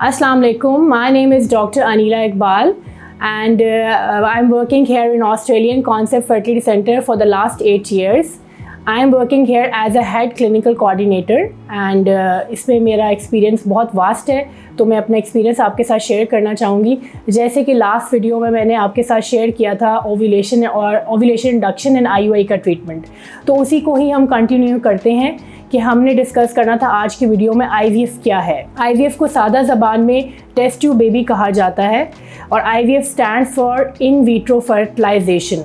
Assalamu alaikum. My name is Dr. Anila Iqbal and I'm working here in Australian Concept Fertility Center for the last 8 years. I am working here as a head clinical coordinator and इसमें मेरा experience बहुत vast है, तो मैं अपना experience आपके साथ share करना चाहूँगी। जैसे कि लास्ट वीडियो में मैंने आपके साथ शेयर किया था ओव्यूलेशन और ओव्यूलेशन इंडक्शन एंड IUI का ट्रीटमेंट, तो उसी को ही हम कंटिन्यू करते हैं कि हमने डिस्कस करना था आज की वीडियो में IVF क्या है। IVF को सादा ज़बान में टेस्ट ट्यूब बेबी कहा जाता है और IVF stands for in vitro fertilisation,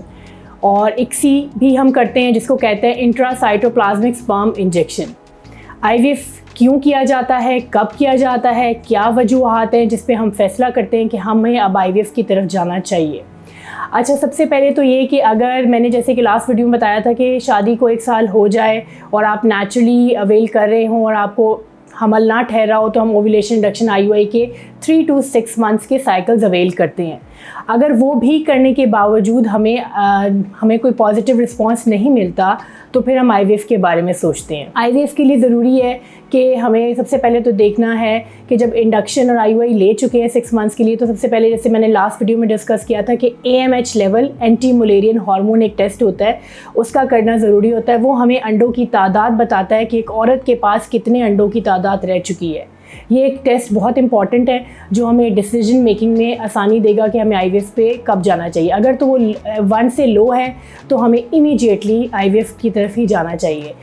और ICSI भी हम करते हैं जिसको कहते हैं इंट्रासाइटोप्लाज्मिक स्पर्म इंजेक्शन। IVF क्यों किया जाता है, कब किया जाता है, क्या वजूहात हैं जिस पे हम फैसला करते हैं कि हमें अब IVF की तरफ जाना चाहिए। अच्छा, सबसे पहले तो ये कि अगर मैंने जैसे कि लास्ट वीडियो में बताया था कि शादी को 1 साल हो जाए और आप नेचुरली अवेल कर रहे हों और आपको हमल ना ठहरा हो, तो हम ओव्यूलेशन इंडक्शन IUI के 3 to 6 मंथ्स के साइकिल्स अवेल करते हैं। अगर वो भी करने के बावजूद हमें कोई पॉजिटिव रिस्पांस नहीं मिलता, तो फिर हम IVF के बारे में सोचते हैं। IVF के लिए ज़रूरी है कि हमें सबसे पहले तो देखना है कि जब इंडक्शन और IUI ले चुके हैं 6 मंथ्स के लिए, तो सबसे पहले जैसे मैंने लास्ट वीडियो में डिस्कस किया था कि AMH level anti Mullerian hormone एक टेस्ट होता है, उसका करना ज़रूरी होता है। वो हमें अंडों की तादाद बताता है कि एक औरत के पास कितने अंडों की तादाद रह चुकी है। ये एक टेस्ट बहुत इंपॉर्टेंट है जो हमें डिसीजन मेकिंग में आसानी देगा कि हमें IVF पे कब जाना चाहिए। अगर तो वो 1 से लो है तो हमें इमीडिएटली IVF की तरफ ही जाना चाहिए।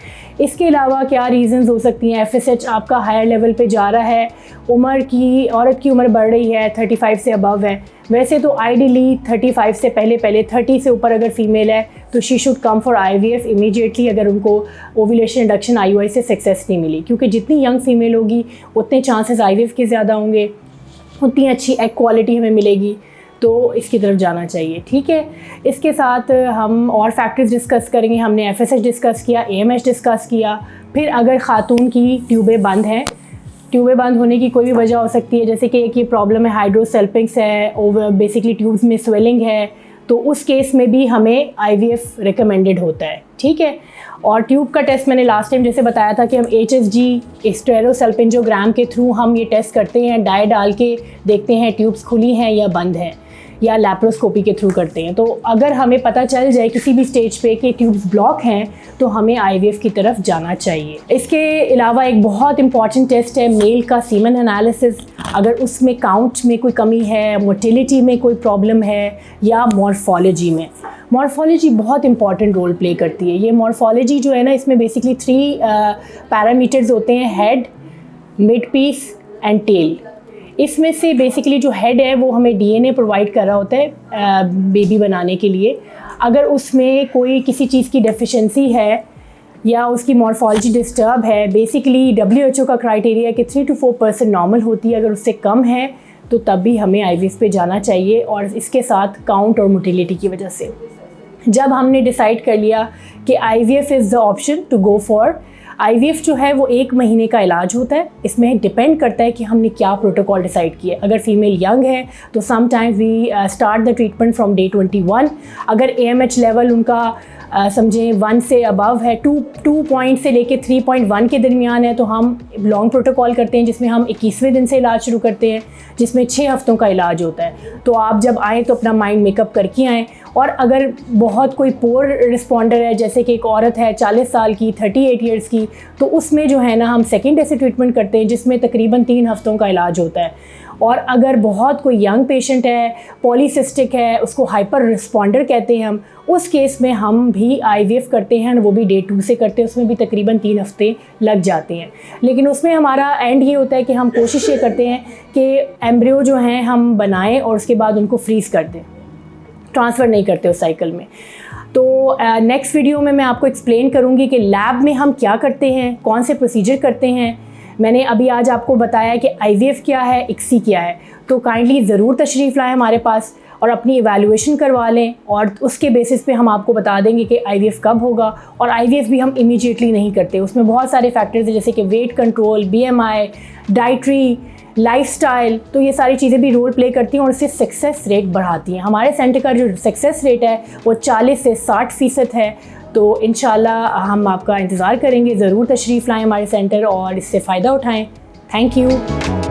इसके अलावा क्या रीज़न्स हो सकती हैं, FSH आपका हायर लेवल पे जा रहा है, औरत की उम्र बढ़ रही है, 35 से अबव है। वैसे तो आइडियली 35 से पहले 30 से ऊपर अगर फीमेल है तो she should come for IVF immediately अगर उनको ओव्यूलेशन इंडक्शन IUI से सक्सेस नहीं मिली, क्योंकि जितनी यंग फीमेल होगी उतने चांसेस IVF के ज़्यादा होंगे, उतनी अच्छी एग क्वालिटी हमें मिलेगी, तो इसकी तरफ जाना चाहिए। ठीक है, इसके साथ हम और फैक्टर्स डिस्कस करेंगे। हमने FSH डिस्कस किया, AMH डिस्कस किया। फिर अगर ख़ातून की ट्यूबें बंद हैं, ट्यूबें बंद होने की कोई भी वजह हो सकती है, जैसे कि एक ये प्रॉब्लम है हाइड्रोसेल्पिंग्स है, ओवर बेसिकली ट्यूब्स में स्वेलिंग है, तो उस केस में भी हमें IVF रिकमेंडेड होता है। ठीक है, और ट्यूब का टेस्ट मैंने लास्ट टाइम जैसे बताया था कि हम HSG स्टेरोसल्पिंजोग्राम के थ्रू हम ये टेस्ट करते हैं, डाई डाल के देखते हैं ट्यूब्स खुली हैं या बंद हैं, या लैप्रोस्कोपी के थ्रू करते हैं। तो अगर हमें पता चल जाए किसी भी स्टेज पे कि ट्यूब्स ब्लॉक हैं तो हमें IVF की तरफ जाना चाहिए। इसके अलावा एक बहुत इंपॉर्टेंट टेस्ट है मेल का सीमन एनालिसिस। अगर उसमें काउंट में कोई कमी है, मोटिलिटी में कोई प्रॉब्लम है, या मॉर्फोलॉजी में। मॉर्फोलॉजी बहुत इंपॉर्टेंट रोल प्ले करती है। ये मॉर्फोलॉजी जो है ना, इसमें बेसिकली 3 पैरामीटर्स होते हैं, head, mid piece and tail. इसमें से बेसिकली जो हेड है वो हमें DNA प्रोवाइड कर रहा होता है बेबी बनाने के लिए। अगर उसमें कोई किसी चीज़ की डेफिशिएंसी है या उसकी मॉर्फोलॉजी डिस्टर्ब है, बेसिकली WHO का क्राइटेरिया कि 3 to 4% नॉर्मल होती है, अगर उससे कम है तो तब भी हमें IVF पे जाना चाहिए। और इसके साथ काउंट और मोटिलिटी की वजह से जब हमने डिसाइड कर लिया कि IVF is the option to go for, IVF जो है वो 1 महीने का इलाज होता है। इसमें डिपेंड करता है कि हमने क्या प्रोटोकॉल डिसाइड किया। अगर फीमेल यंग है तो sometimes we start the treatment from day 21। अगर AMH लेवल उनका समझें 1 से अबव है, 2 पॉइंट से लेके 3.1 के दरमियान है, तो हम लॉन्ग प्रोटोकॉल करते हैं जिसमें हम 21वें दिन से इलाज शुरू करते हैं, जिसमें 6 हफ्तों का इलाज होता है। तो आप जब आएँ तो अपना माइंड मेकअप करके आएँ। और अगर बहुत कोई पोर रिस्पॉन्डर है, जैसे कि एक औरत है 40 साल की, 38 ईयर्स की, तो उसमें जो है ना हम सेकेंड ऐसे ट्रीटमेंट करते हैं जिसमें तकरीबन 3 हफ्तों का इलाज होता है। और अगर बहुत कोई यंग पेशेंट है, पॉलीसिस्टिक है, उसको हाइपर रिस्पॉन्डर कहते हैं हम, उस केस में हम भी IVF करते हैं, वो भी डे 2 से करते हैं। उसमें भी तकरीबन 3 हफ्ते लग जाते हैं, लेकिन उसमें हमारा एंड ये होता है कि हम कोशिश ये करते हैं कि एम्ब्रियो जो हैं हम बनाएं और उसके बाद उनको फ्रीज़ कर दें, ट्रांसफ़र नहीं करते उस साइकिल में। तो नेक्स्ट वीडियो में मैं आपको एक्सप्लेन करूँगी कि लैब में हम क्या करते हैं, कौन से प्रोसीजर करते हैं। मैंने अभी आज आपको बताया कि IVF क्या है, ICSI क्या है, तो काइंडली ज़रूर तशरीफ़ लाएँ हमारे पास और अपनी इवैल्यूएशन करवा लें, और उसके बेसिस पे हम आपको बता देंगे कि IVF कब होगा। और IVF भी हम इमीडिएटली नहीं करते, उसमें बहुत सारे फैक्टर्स हैं जैसे कि weight control, BMI, dietary, lifestyle, तो ये सारी चीज़ें भी रोल प्ले करती हैं और इससे सक्सेस रेट बढ़ाती हैं। हमारे सेंटर का जो सक्सेस रेट है वो 40 से 60% है। तो इंशाल्लाह हम आपका इंतज़ार करेंगे, ज़रूर तशरीफ़ लाएँ हमारे सेंटर और इससे फ़ायदा उठाएँ। Thank you.